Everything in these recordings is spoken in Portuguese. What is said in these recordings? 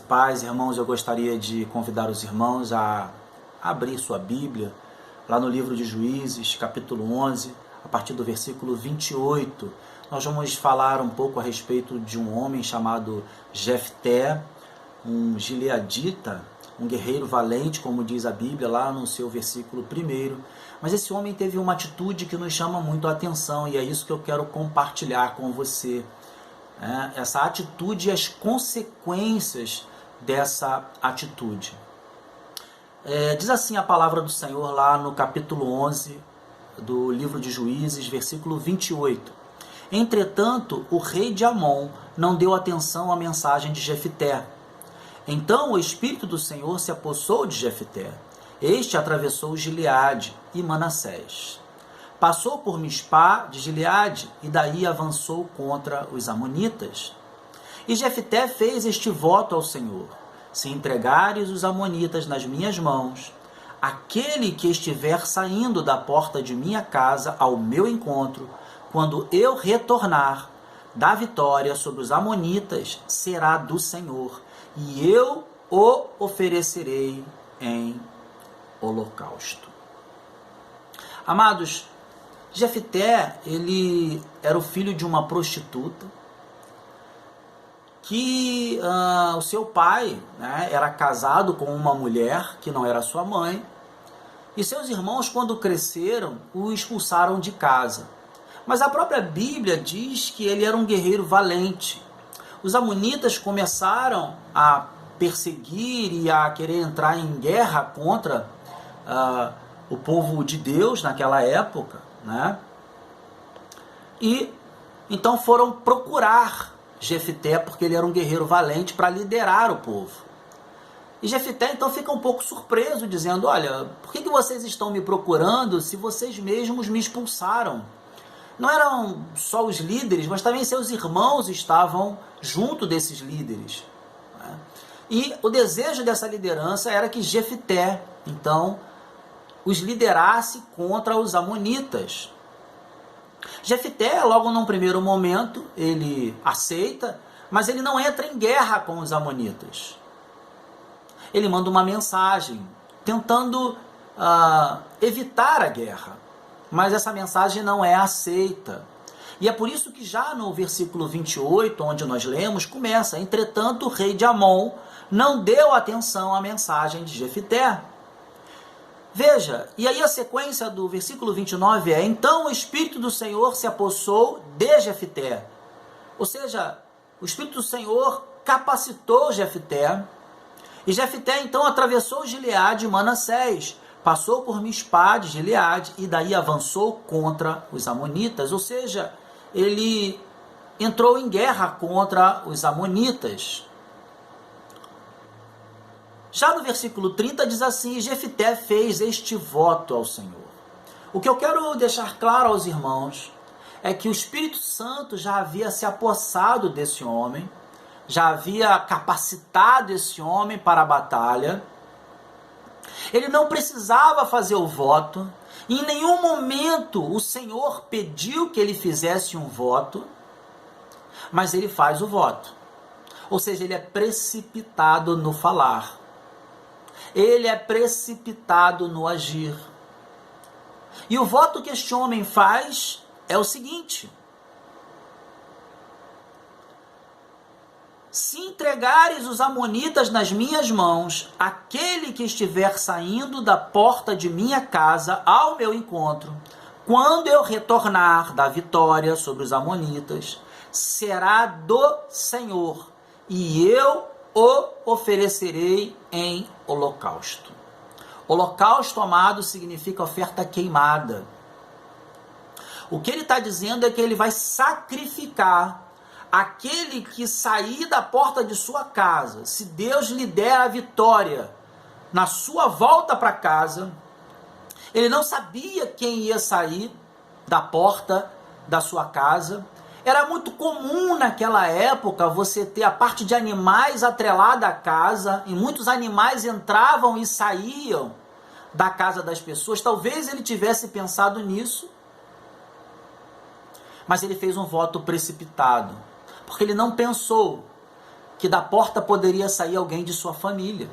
Pais, irmãos, eu gostaria de convidar os irmãos a abrir sua Bíblia, lá no livro de Juízes, capítulo 11, a partir do versículo 28. Nós vamos falar um pouco a respeito de um homem chamado Jefté, um gileadita, um guerreiro valente, como diz a Bíblia, lá no seu versículo 1. Mas esse homem teve uma atitude que nos chama muito a atenção, e é isso que eu quero compartilhar com você. Essa atitude e as consequências dessa atitude. Diz assim a palavra do Senhor lá no capítulo 11 do livro de Juízes, versículo 28. Entretanto, o rei de Amon não deu atenção à mensagem de Jefté. Então o Espírito do Senhor se apossou de Jefté. Este atravessou Gileade e Manassés. Passou por Mispá de Gileade e daí avançou contra os amonitas. E Jefté fez este voto ao Senhor: se entregares os amonitas nas minhas mãos, aquele que estiver saindo da porta de minha casa ao meu encontro, quando eu retornar da vitória sobre os amonitas, será do Senhor, e eu o oferecerei em holocausto. Amados, Jefté, ele era o filho de uma prostituta, que o seu pai, era casado com uma mulher que não era sua mãe, e seus irmãos, quando cresceram, o expulsaram de casa. Mas a própria Bíblia diz que ele era um guerreiro valente. Os amonitas começaram a perseguir e a querer entrar em guerra contra o povo de Deus naquela época, E então foram procurar Jefté, porque ele era um guerreiro valente, para liderar o povo. E Jefté então fica um pouco surpreso, dizendo: olha, por que vocês estão me procurando se vocês mesmos me expulsaram? Não eram só os líderes, mas também seus irmãos estavam junto desses líderes. E o desejo dessa liderança era que Jefté, então, os liderasse contra os amonitas. Jefté, logo num primeiro momento, ele aceita, mas ele não entra em guerra com os amonitas. Ele manda uma mensagem, tentando evitar a guerra, mas essa mensagem não é aceita. E é por isso que já no versículo 28, onde nós lemos, começa: entretanto o rei de Amon não deu atenção à mensagem de Jefté. Veja, e aí a sequência do versículo 29 é: então o Espírito do Senhor se apossou de Jefté. Ou seja, o Espírito do Senhor capacitou Jefté, e Jefté então atravessou Gileade e Manassés, passou por Mispá de Gileade e daí avançou contra os amonitas. Ou seja, ele entrou em guerra contra os amonitas. Já no versículo 30 diz assim: Jefté fez este voto ao Senhor. O que eu quero deixar claro aos irmãos é que o Espírito Santo já havia se apossado desse homem, já havia capacitado esse homem para a batalha. Ele não precisava fazer o voto. Em nenhum momento o Senhor pediu que ele fizesse um voto, mas ele faz o voto. Ou seja, ele é precipitado no falar. Ele é precipitado no agir. E o voto que este homem faz é o seguinte: se entregares os amonitas nas minhas mãos, aquele que estiver saindo da porta de minha casa ao meu encontro, quando eu retornar da vitória sobre os amonitas, será do Senhor, e eu o oferecerei em holocausto. Holocausto, amado, significa oferta queimada. O que ele está dizendo é que ele vai sacrificar aquele que sair da porta de sua casa. Se Deus lhe der a vitória na sua volta para casa, ele não sabia quem ia sair da porta da sua casa. Era muito comum naquela época você ter a parte de animais atrelada à casa, e muitos animais entravam e saíam da casa das pessoas. Talvez ele tivesse pensado nisso, mas ele fez um voto precipitado, porque ele não pensou que da porta poderia sair alguém de sua família.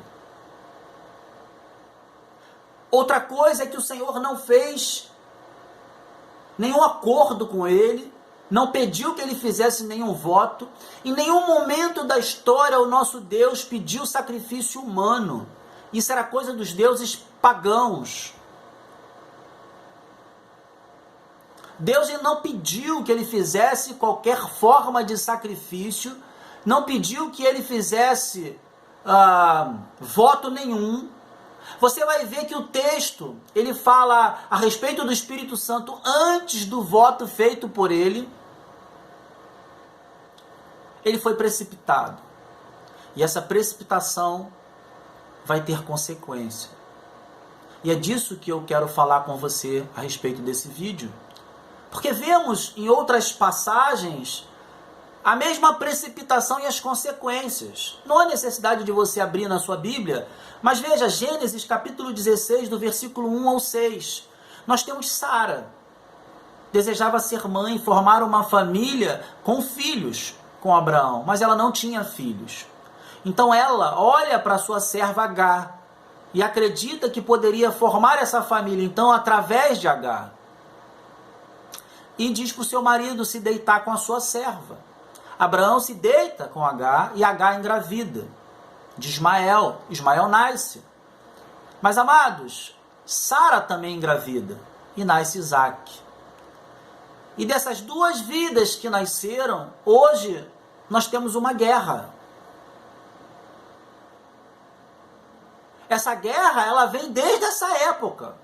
Outra coisa é que o Senhor não fez nenhum acordo com ele, não pediu que ele fizesse nenhum voto. Em nenhum momento da história o nosso Deus pediu sacrifício humano. Isso era coisa dos deuses pagãos. Deus não pediu que ele fizesse qualquer forma de sacrifício, não pediu que ele fizesse voto nenhum. Você vai ver que o texto, ele fala a respeito do Espírito Santo antes do voto feito por ele. Ele foi precipitado. E essa precipitação vai ter consequência. E é disso que eu quero falar com você a respeito desse vídeo. Porque vemos em outras passagens a mesma precipitação e as consequências. Não há necessidade de você abrir na sua Bíblia, mas veja Gênesis capítulo 16, do versículo 1 ao 6. Nós temos Sara. Desejava ser mãe, formar uma família com filhos com Abraão, mas ela não tinha filhos. Então ela olha para sua serva Agar e acredita que poderia formar essa família, então, através de Agar. E diz para o seu marido se deitar com a sua serva. Abraão se deita com Agar e Agar engravida de Ismael. Ismael nasce. Mas, amados, Sara também engravida e nasce Isaque. E dessas duas vidas que nasceram, hoje nós temos uma guerra. Essa guerra, ela vem desde essa época.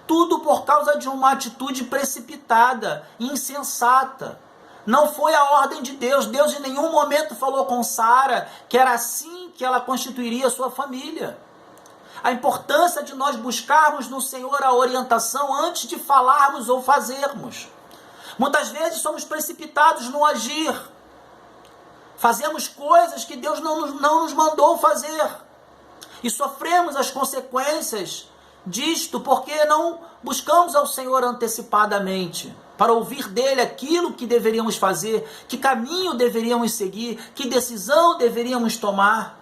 Tudo por causa de uma atitude precipitada, insensata. Não foi a ordem de Deus. Deus em nenhum momento falou com Sara que era assim que ela constituiria a sua família. A importância de nós buscarmos no Senhor a orientação antes de falarmos ou fazermos. Muitas vezes somos precipitados no agir. Fazemos coisas que Deus não nos mandou fazer. E sofremos as consequências disto porque não buscamos ao Senhor antecipadamente para ouvir dele aquilo que deveríamos fazer, que caminho deveríamos seguir, que decisão deveríamos tomar.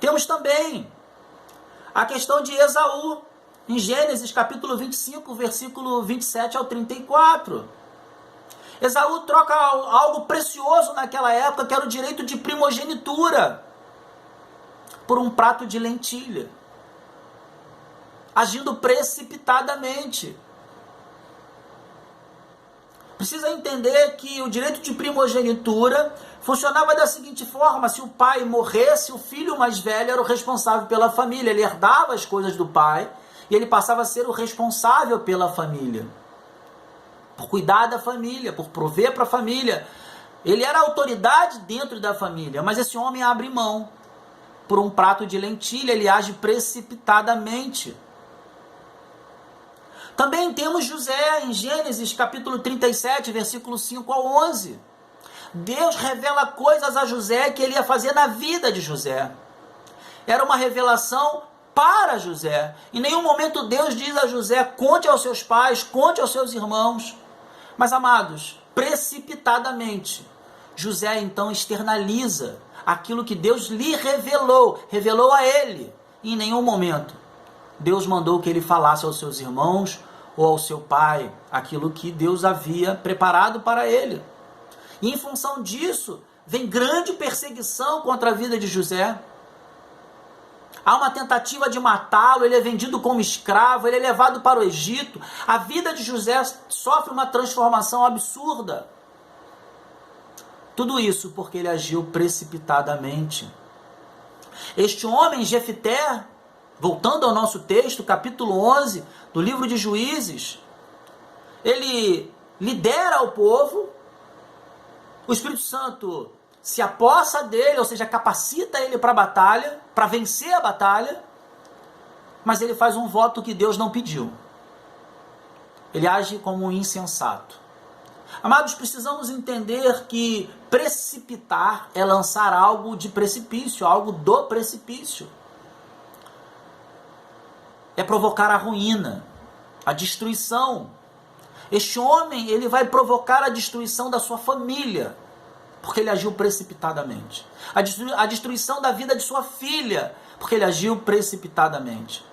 Temos também a questão de Esaú, em Gênesis capítulo 25, versículo 27 ao 34. Esaú troca algo precioso naquela época, que era o direito de primogenitura, por um prato de lentilha, agindo precipitadamente. Precisa entender que o direito de primogenitura funcionava da seguinte forma: se o pai morresse, o filho mais velho era o responsável pela família, ele herdava as coisas do pai e ele passava a ser o responsável pela família, por cuidar da família, por prover para a família. Ele era a autoridade dentro da família, mas esse homem abre mão. Por um prato de lentilha, ele age precipitadamente. Também temos José em Gênesis capítulo 37, versículo 5 ao 11. Deus revela coisas a José que ele ia fazer na vida de José. Era uma revelação para José. Em nenhum momento Deus diz a José: conte aos seus pais, conte aos seus irmãos. Mas, amados, precipitadamente, José então externaliza aquilo que Deus lhe revelou a ele. E em nenhum momento Deus mandou que ele falasse aos seus irmãos ou ao seu pai aquilo que Deus havia preparado para ele. E em função disso, vem grande perseguição contra a vida de José. Há uma tentativa de matá-lo, ele é vendido como escravo, ele é levado para o Egito. A vida de José sofre uma transformação absurda. Tudo isso porque ele agiu precipitadamente. Este homem, Jefté, voltando ao nosso texto, capítulo 11 do livro de Juízes, ele lidera o povo, o Espírito Santo se apossa dele, ou seja, capacita ele para a batalha, para vencer a batalha, mas ele faz um voto que Deus não pediu. Ele age como um insensato. Amados, precisamos entender que precipitar é lançar algo de precipício, algo do precipício. É provocar a ruína, a destruição. Este homem, ele vai provocar a destruição da sua família. porque ele agiu precipitadamente. A destruição da vida de sua filha, porque ele agiu precipitadamente.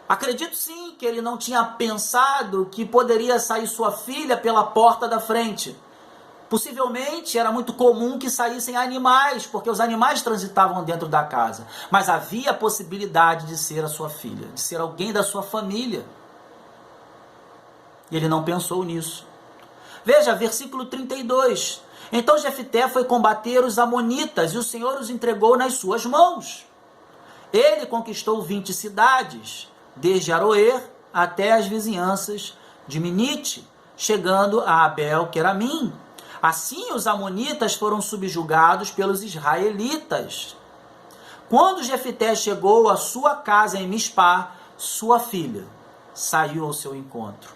Acredito sim que ele não tinha pensado que poderia sair sua filha pela porta da frente. Possivelmente era muito comum que saíssem animais, porque os animais transitavam dentro da casa. Mas havia a possibilidade de ser a sua filha, de ser alguém da sua família. E ele não pensou nisso. Veja, versículo 32. Então Jefté foi combater os amonitas e o Senhor os entregou nas suas mãos. Ele conquistou 20 cidades, desde Aroer até as vizinhanças de Minite, chegando a Abel-Queramim. Assim os amonitas foram subjugados pelos israelitas. Quando Jefté chegou à sua casa em Mispá, sua filha saiu ao seu encontro,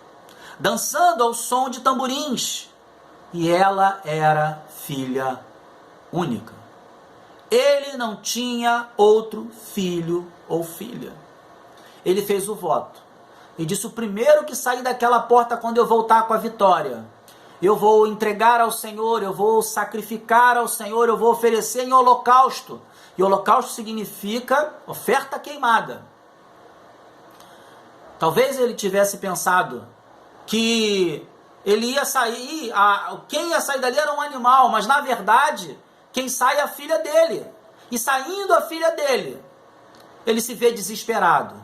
dançando ao som de tamborins, e ela era filha única. Ele não tinha outro filho ou filha. Ele fez o voto e disse: o primeiro que sair daquela porta quando eu voltar com a vitória, eu vou entregar ao Senhor, eu vou sacrificar ao Senhor, eu vou oferecer em holocausto. E holocausto significa oferta queimada. Talvez ele tivesse pensado que ele ia sair, quem ia sair dali era um animal, mas na verdade, quem sai é a filha dele. E saindo a filha dele, ele se vê desesperado.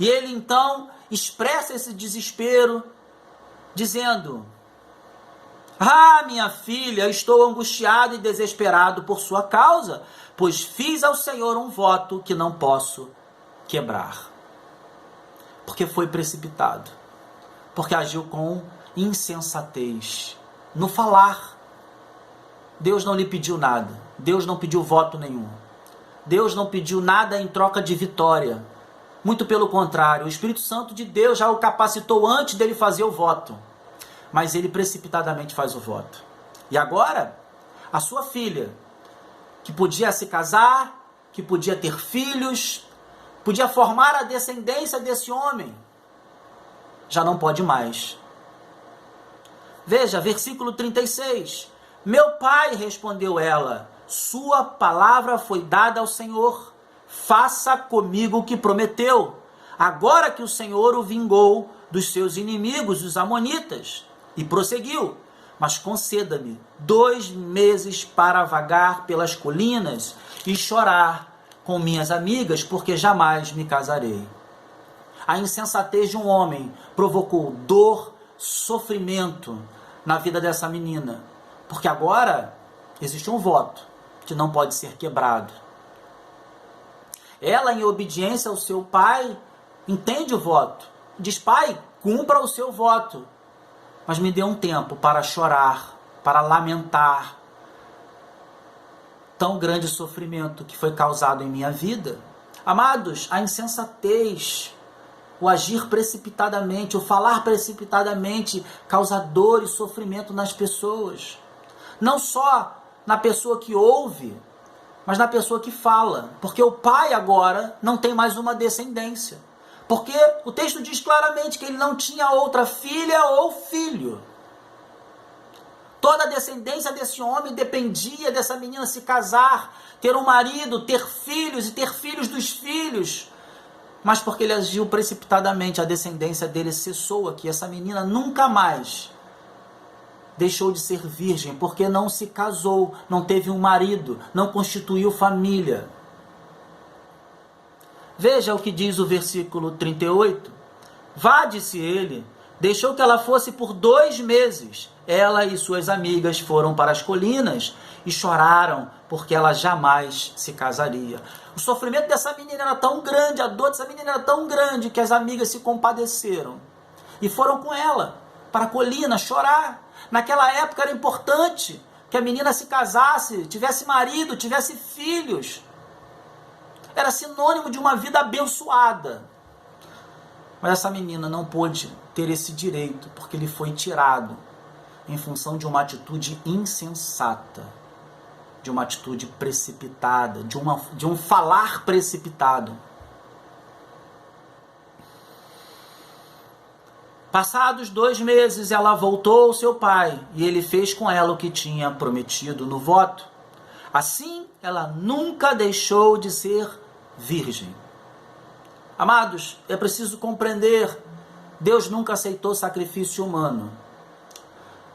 E ele então expressa esse desespero, dizendo: ah, minha filha, estou angustiado e desesperado por sua causa, pois fiz ao Senhor um voto que não posso quebrar. Porque foi precipitado, porque agiu com insensatez no falar. Deus não lhe pediu nada, Deus não pediu voto nenhum, Deus não pediu nada em troca de vitória. Muito pelo contrário, o Espírito Santo de Deus já o capacitou antes dele fazer o voto. Mas ele precipitadamente faz o voto. E agora, a sua filha, que podia se casar, que podia ter filhos, podia formar a descendência desse homem, já não pode mais. Veja, versículo 36. Meu pai, respondeu ela, sua palavra foi dada ao Senhor. Faça comigo o que prometeu, agora que o Senhor o vingou dos seus inimigos, os amonitas. E prosseguiu: mas conceda-me 2 meses para vagar pelas colinas e chorar com minhas amigas, porque jamais me casarei. A insensatez de um homem provocou dor, sofrimento na vida dessa menina, porque agora existe um voto que não pode ser quebrado. Ela, em obediência ao seu pai, entende o voto. Diz: pai, cumpra o seu voto, mas me dê um tempo para chorar, para lamentar tão grande sofrimento que foi causado em minha vida. Amados, a insensatez, o agir precipitadamente, o falar precipitadamente causa dor e sofrimento nas pessoas. Não só na pessoa que ouve, mas na pessoa que fala. Porque o pai agora não tem mais uma descendência. Porque o texto diz claramente que ele não tinha outra filha ou filho. Toda a descendência desse homem dependia dessa menina se casar, ter um marido, ter filhos e ter filhos dos filhos. Mas porque ele agiu precipitadamente, a descendência dele cessou aqui. Essa menina nunca mais deixou de ser virgem, porque não se casou, não teve um marido, não constituiu família. Veja o que diz o versículo 38. Vá, disse ele, deixou que ela fosse por 2 meses. Ela e suas amigas foram para as colinas e choraram, porque ela jamais se casaria. O sofrimento dessa menina era tão grande, a dor dessa menina era tão grande, que as amigas se compadeceram e foram com ela para a colina chorar. Naquela época era importante que a menina se casasse, tivesse marido, tivesse filhos. Era sinônimo de uma vida abençoada. Mas essa menina não pôde ter esse direito, porque lhe foi tirado em função de uma atitude insensata, de uma atitude precipitada, de um falar precipitado. Passados 2 meses, ela voltou ao seu pai e ele fez com ela o que tinha prometido no voto. Assim, ela nunca deixou de ser virgem. Amados, é preciso compreender, Deus nunca aceitou sacrifício humano.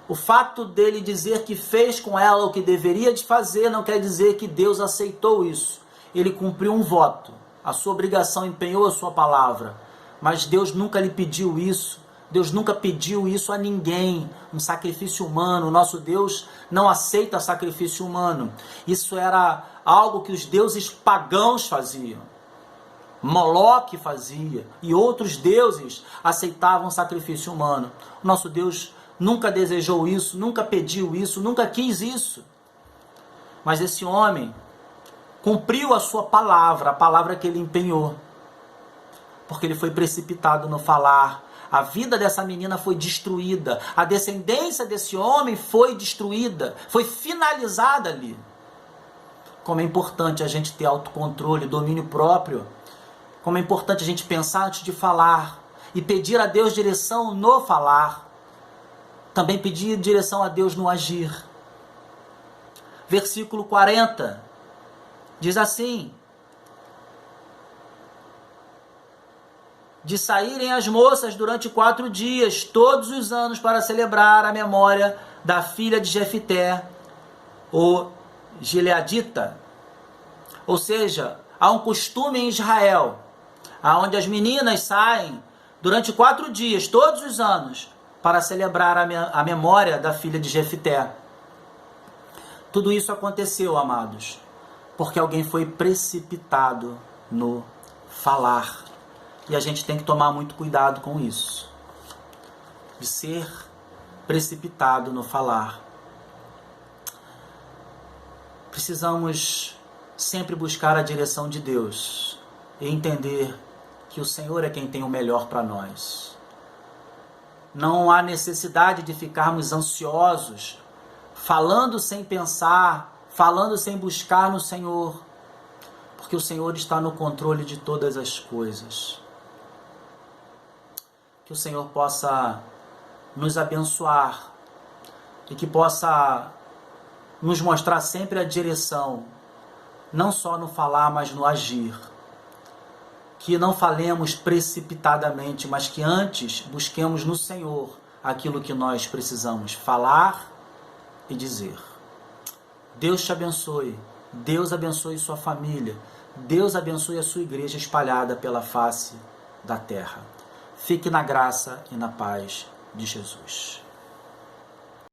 O fato dele dizer que fez com ela o que deveria de fazer não quer dizer que Deus aceitou isso. Ele cumpriu um voto, a sua obrigação, empenhou a sua palavra, mas Deus nunca lhe pediu isso. Deus nunca pediu isso a ninguém, um sacrifício humano. O nosso Deus não aceita sacrifício humano. Isso era algo que os deuses pagãos faziam. Moloque fazia e outros deuses aceitavam sacrifício humano. O nosso Deus nunca desejou isso, nunca pediu isso, nunca quis isso. Mas esse homem cumpriu a sua palavra, a palavra que ele empenhou, porque ele foi precipitado no falar. A vida dessa menina foi destruída. A descendência desse homem foi destruída. Foi finalizada ali. Como é importante a gente ter autocontrole, domínio próprio. Como é importante a gente pensar antes de falar. E pedir a Deus direção no falar. Também pedir direção a Deus no agir. Versículo 40. Diz assim: de saírem as moças durante 4 dias, todos os anos, para celebrar a memória da filha de Jefité, o Gileadita. Ou seja, há um costume em Israel, onde as meninas saem durante 4 dias, todos os anos, para celebrar a memória da filha de Jefité. Tudo isso aconteceu, amados, porque alguém foi precipitado no falar. E a gente tem que tomar muito cuidado com isso, de ser precipitado no falar. Precisamos sempre buscar a direção de Deus e entender que o Senhor é quem tem o melhor para nós. Não há necessidade de ficarmos ansiosos, falando sem pensar, falando sem buscar no Senhor, porque o Senhor está no controle de todas as coisas. Que o Senhor possa nos abençoar e que possa nos mostrar sempre a direção, não só no falar, mas no agir. Que não falemos precipitadamente, mas que antes busquemos no Senhor aquilo que nós precisamos falar e dizer. Deus te abençoe, Deus abençoe sua família, Deus abençoe a sua igreja espalhada pela face da terra. Fique na graça e na paz de Jesus.